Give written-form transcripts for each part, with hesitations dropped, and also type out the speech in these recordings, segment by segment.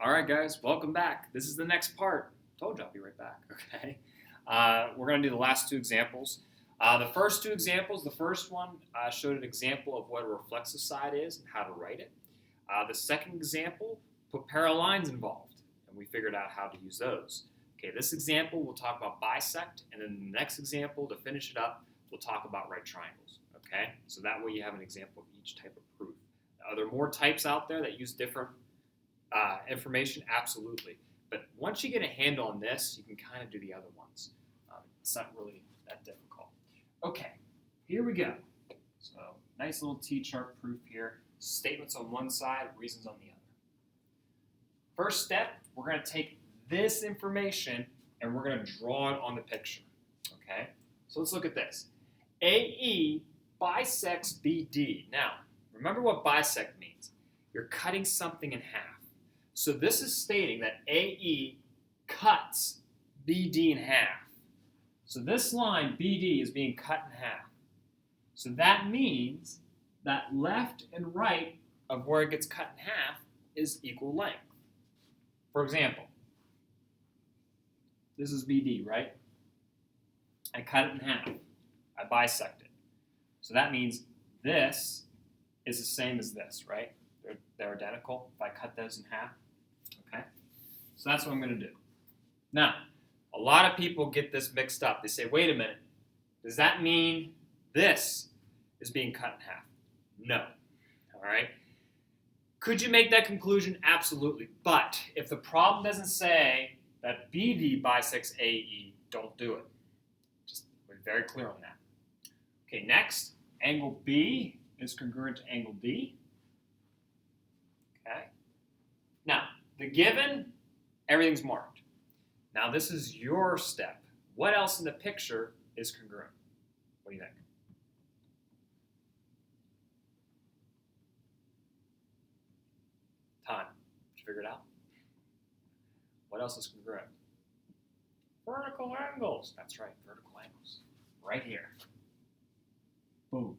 All right, guys, welcome back. This is the next part. Told you I'll be right back, okay? We're going to do the last two examples. The first two examples, the first one showed an example of what a reflexive side is and how to write it. The second example put parallel lines involved, and we figured out how to use those. Okay, this example, we'll talk about bisect, and then the next example, to finish it up, we'll talk about right triangles, okay? So that way you have an example of each type of proof. Are there more types out there that use different information? Absolutely. But once you get a handle on this, you can kind of do the other ones. It's not really that difficult. Okay, here we go. So nice little T-chart proof here. Statements on one side, reasons on the other. First step, we're going to take this information and we're going to draw it on the picture. Okay, so let's look at this. AE bisects BD. Now, remember what bisect means. You're cutting something in half. So this is stating that AE cuts BD in half. So this line, BD, is being cut in half. So that means that left and right of where it gets cut in half is equal length. For example, this is BD, right? I cut it in half. I bisect it. So that means this is the same as this, right? They're identical if I cut those in half. Okay? So that's what I'm going to do. Now, a lot of people get this mixed up. They say, wait a minute, does that mean this is being cut in half? No. All right? Could you make that conclusion? Absolutely. But if the problem doesn't say that BD bisects AE, don't do it. Just be very clear on that. Okay, next, angle B is congruent to angle D. Okay. Now, the given, everything's marked. Now, this is your step. What else in the picture is congruent? What do you think? Time. Did you figure it out? What else is congruent? Vertical angles. That's right, vertical angles. Right here. Boom.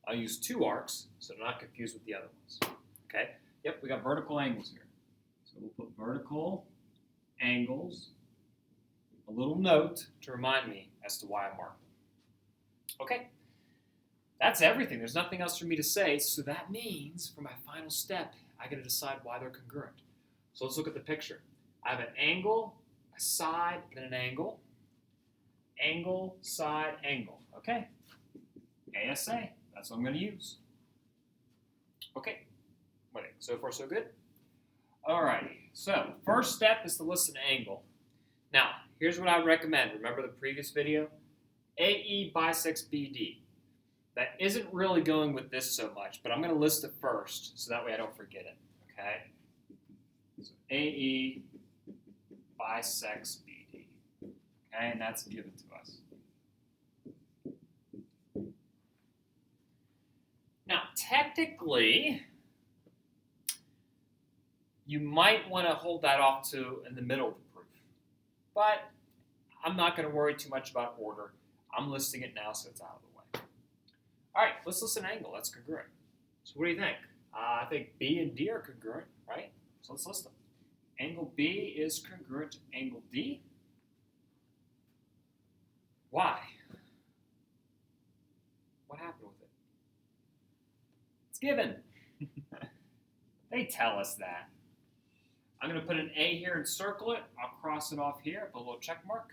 I'll use two arcs so they're not confused with the other ones. Okay? Yep, we got vertical angles here. So we'll put vertical angles, a little note to remind me as to why I marked them. Okay, that's everything. There's nothing else for me to say, so that means for my final step, I got to decide why they're congruent. So let's look at the picture. I have an angle, a side, and then an angle. Angle, side, angle. Okay, ASA, that's what I'm going to use. Okay, so far so good? Alrighty, so first step is to list an angle. Now, here's what I would recommend. Remember the previous video? AE bisects BD. That isn't really going with this so much, but I'm going to list it first, so that way I don't forget it, okay? So AE bisects BD, okay, and that's given to us. Now, technically, you might want to hold that off to in the middle of the proof. But I'm not going to worry too much about order. I'm listing it now so it's out of the way. All right, let's list an angle. That's congruent. So what do you think? I think B and D are congruent, right? So let's list them. Angle B is congruent to angle D. Why? What happened with it? It's given. They tell us that. I'm going to put an A here and circle it. I'll cross it off here, put a little check mark.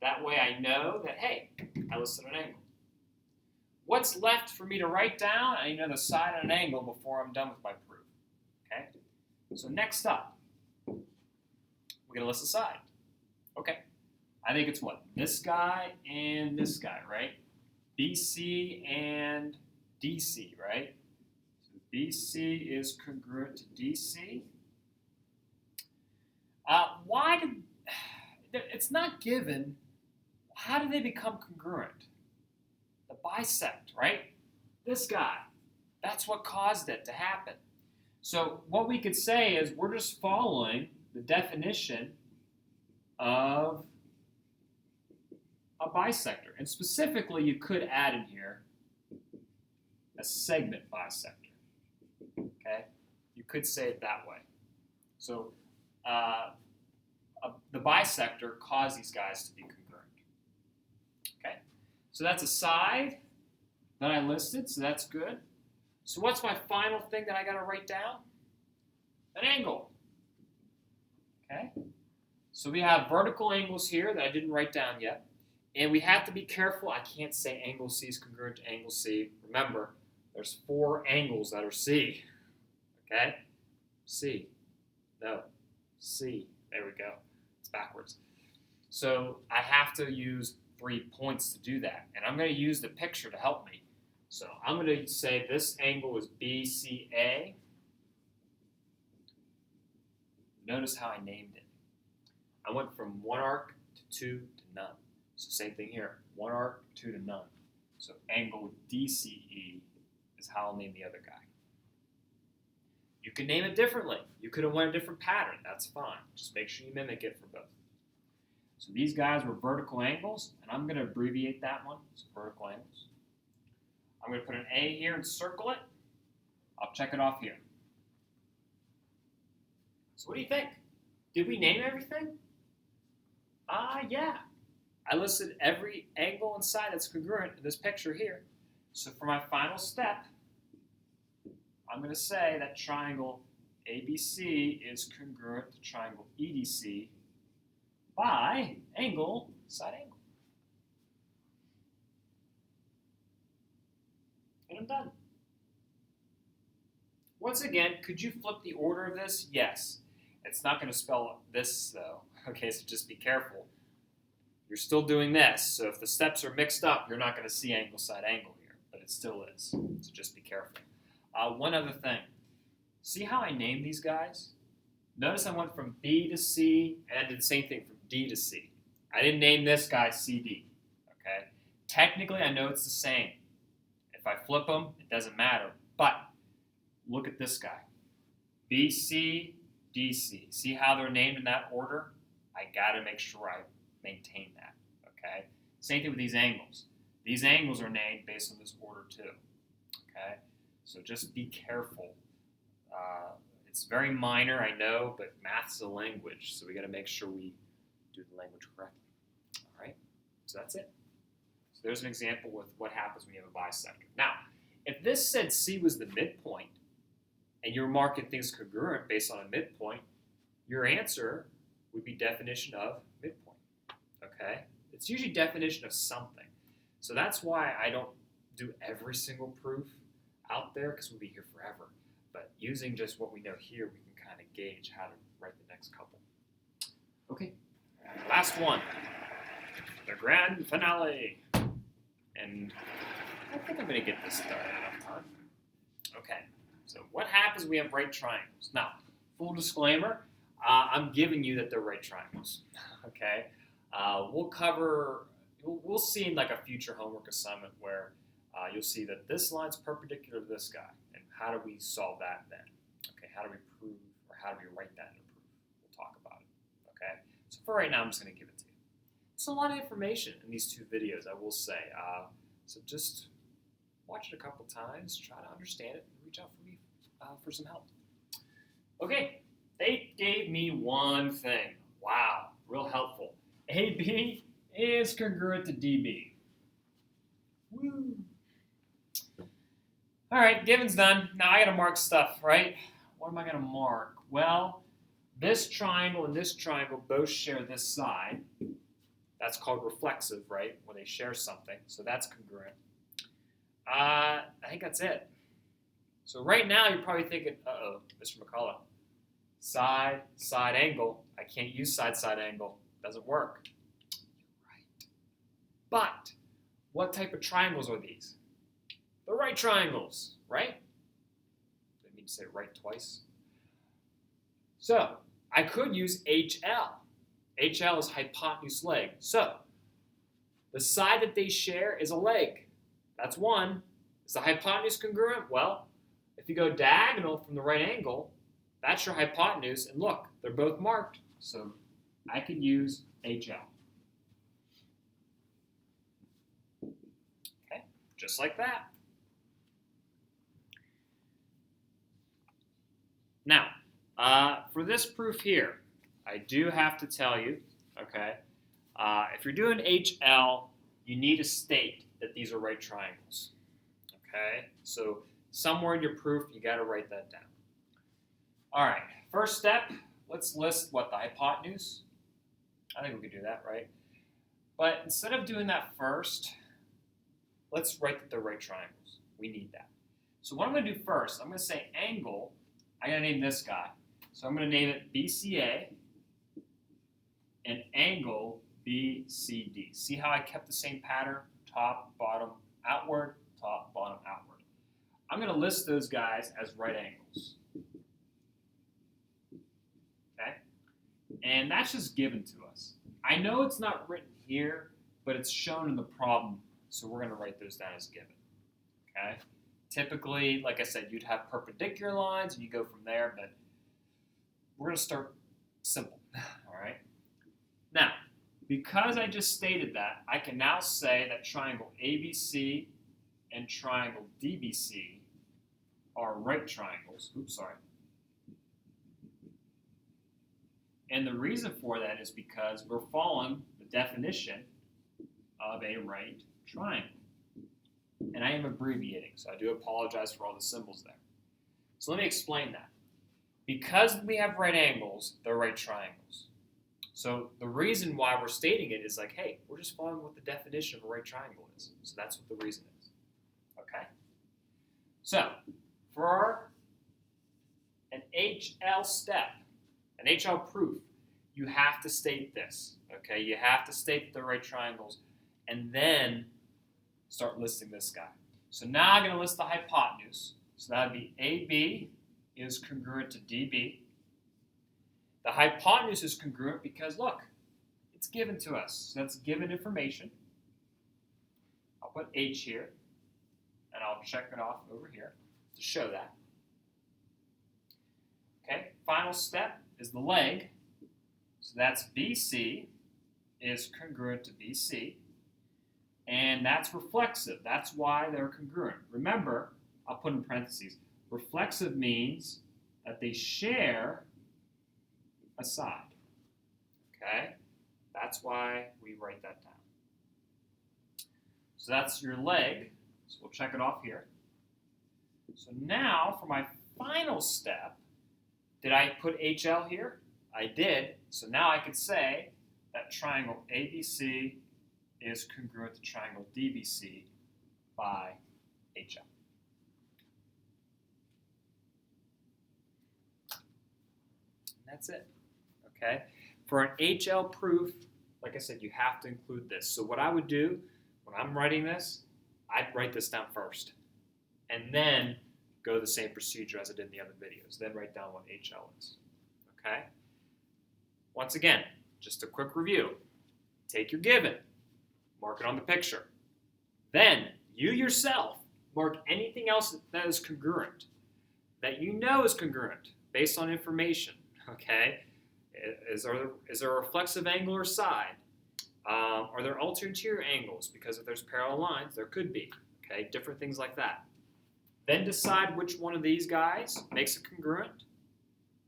That way I know that, hey, I listed an angle. What's left for me to write down? I need to know the side and an angle before I'm done with my proof. Okay? So next up, we're going to list the side. Okay. I think it's what? This guy and this guy, right? BC and DC, right? So BC is congruent to DC. It's not given. How do they become congruent? The bisect, right? This guy. That's what caused it to happen. So what we could say is we're just following the definition of a bisector. And specifically, you could add in here a segment bisector. Okay? You could say it that way. So the bisector caused these guys to be congruent. Okay, so that's a side that I listed, so that's good. So what's my final thing that I got to write down? An angle. Okay, so we have vertical angles here that I didn't write down yet. And we have to be careful. I can't say angle C is congruent to angle C. Remember, there's 4 angles that are C. Okay? C. No. C. There we go. It's backwards. So I have to use 3 points to do that. And I'm going to use the picture to help me. So I'm going to say this angle is BCA. Notice how I named it. I went from 1 arc to 2 to none. So same thing here, 1 arc, 2 to none. So angle DCE is how I'll name the other guy. You can name it differently. You could have went a different pattern. That's fine. Just make sure you mimic it for both. So these guys were vertical angles, and I'm going to abbreviate that one. So vertical angles. I'm going to put an A here and circle it. I'll check it off here. So what do you think? Did we name everything? Yeah. I listed every angle and side that's congruent in this picture here. So for my final step, I'm going to say that triangle ABC is congruent to triangle EDC by angle, side angle. And I'm done. Once again, could you flip the order of this? Yes. It's not going to spell this, though. Okay, so just be careful. You're still doing this, so if the steps are mixed up, you're not going to see angle, side, angle here, but it still is, so just be careful. One other thing. See how I named these guys? Notice I went from B to C, and I did the same thing from D to C. I didn't name this guy CD, okay? Technically, I know it's the same. If I flip them, it doesn't matter, but look at this guy. BC, DC. See how they're named in that order? I got to make sure I maintain that, okay? Same thing with these angles. These angles are named based on this order too, okay? So just be careful. It's very minor, I know, but math's a language, so we got to make sure we do the language correctly. All right, so that's it. So there's an example with what happens when you have a bisector. Now, if this said C was the midpoint, and you're marking things congruent based on a midpoint, your answer would be definition of midpoint. Okay? It's usually definition of something. So that's why I don't do every single proof out there, because we'll be here forever. But using just what we know here, we can kind of gauge how to write the next couple. Okay, last one. The grand finale. And I think I'm going to get this done in enough time. Okay, so what happens when we have right triangles? Now, full disclaimer, I'm giving you that they're right triangles. Okay? We'll see in like a future homework assignment where you'll see that this line's perpendicular to this guy. And how do we solve that then? Okay, how do we prove, or how do we write that in a proof? We'll talk about it. Okay? So for right now, I'm just going to give it to you. It's a lot of information in these 2 videos, I will say. So just watch it a couple times, try to understand it, and reach out for me for some help. Okay, they gave me one thing. Wow, real helpful. AB is congruent to DB. Woo. All right, given's done. Now I got to mark stuff, right? What am I going to mark? Well, this triangle and this triangle both share this side. That's called reflexive, right? When they share something. So that's congruent. I think that's it. So right now you're probably thinking, uh-oh, Mr. McCullough, side, side angle. I can't use side, side angle. Doesn't work. Right. But what type of triangles are these? The right triangles, right? Didn't mean to say right twice. So I could use HL. HL is hypotenuse leg. So the side that they share is a leg. That's one. Is the hypotenuse congruent? Well, if you go diagonal from the right angle, that's your hypotenuse. And look, they're both marked. So I can use HL. Okay, just like that. Now, For this proof here, I do have to tell you, okay, if you're doing HL, you need to state that these are right triangles. Okay, so somewhere in your proof, you got to write that down. All right, first step, let's list what the hypotenuse. I think we could do that, right? But instead of doing that first, let's write that they're right triangles. We need that. So what I'm going to do first, I'm going to say angle. I'm going to name this guy. So I'm going to name it BCA and angle BCD. See how I kept the same pattern? Top, bottom, outward, top, bottom, outward. I'm going to list those guys as right angles. Okay? And that's just given to us. I know it's not written here, but it's shown in the problem, so we're going to write those down as given. Okay? Typically, like I said, you'd have perpendicular lines, and you go from there, but we're going to start simple. All right? Now, because I just stated that, I can now say that triangle ABC and triangle DBC are right triangles. Oops, sorry. And the reason for that is because we're following the definition of a right triangle. And I am abbreviating, so I do apologize for all the symbols there. So let me explain that. Because we have right angles, they're right triangles. So the reason why we're stating it is like, hey, we're just following what the definition of a right triangle is. So that's what the reason is. Okay? So for an HL step, an HL proof, you have to state this. Okay? You have to state that they're right triangles and then start listing this guy. So now I'm going to list the hypotenuse. So that would be AB is congruent to DB. The hypotenuse is congruent because, look, it's given to us. So that's given information. I'll put H here, and I'll check it off over here to show that. Okay, final step is the leg. So that's BC is congruent to BC. And that's reflexive. That's why they're congruent. Remember, I'll put in parentheses, reflexive means that they share a side. Okay? That's why we write that down. So that's your leg. So we'll check it off here. So now for my final step, did I put HL here? I did. So now I could say that triangle ABC is congruent to triangle DBC by HL. And that's it. Okay? For an HL proof, like I said, you have to include this. So what I would do when I'm writing this, I'd write this down first. And then go the same procedure as I did in the other videos. Then write down what HL is. Okay? Once again, just a quick review. Take your given. Mark it on the picture. Then, you yourself mark anything else that is congruent, that you know is congruent based on information. Okay? Is there a reflexive angle or side? Are there ulterior angles? Because if there's parallel lines, there could be. Okay? Different things like that. Then decide which one of these guys makes it congruent.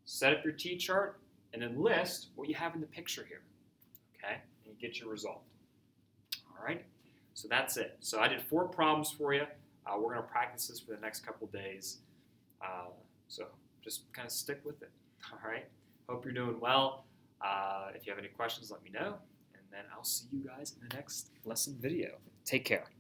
Set up your T-chart, and then list what you have in the picture here. Okay? And you get your result. All right? So that's it. So I did 4 problems for you. We're going to practice this for the next couple days. So just kind of stick with it. All right? Hope you're doing well. If you have any questions, let me know. And then I'll see you guys in the next lesson video. Take care.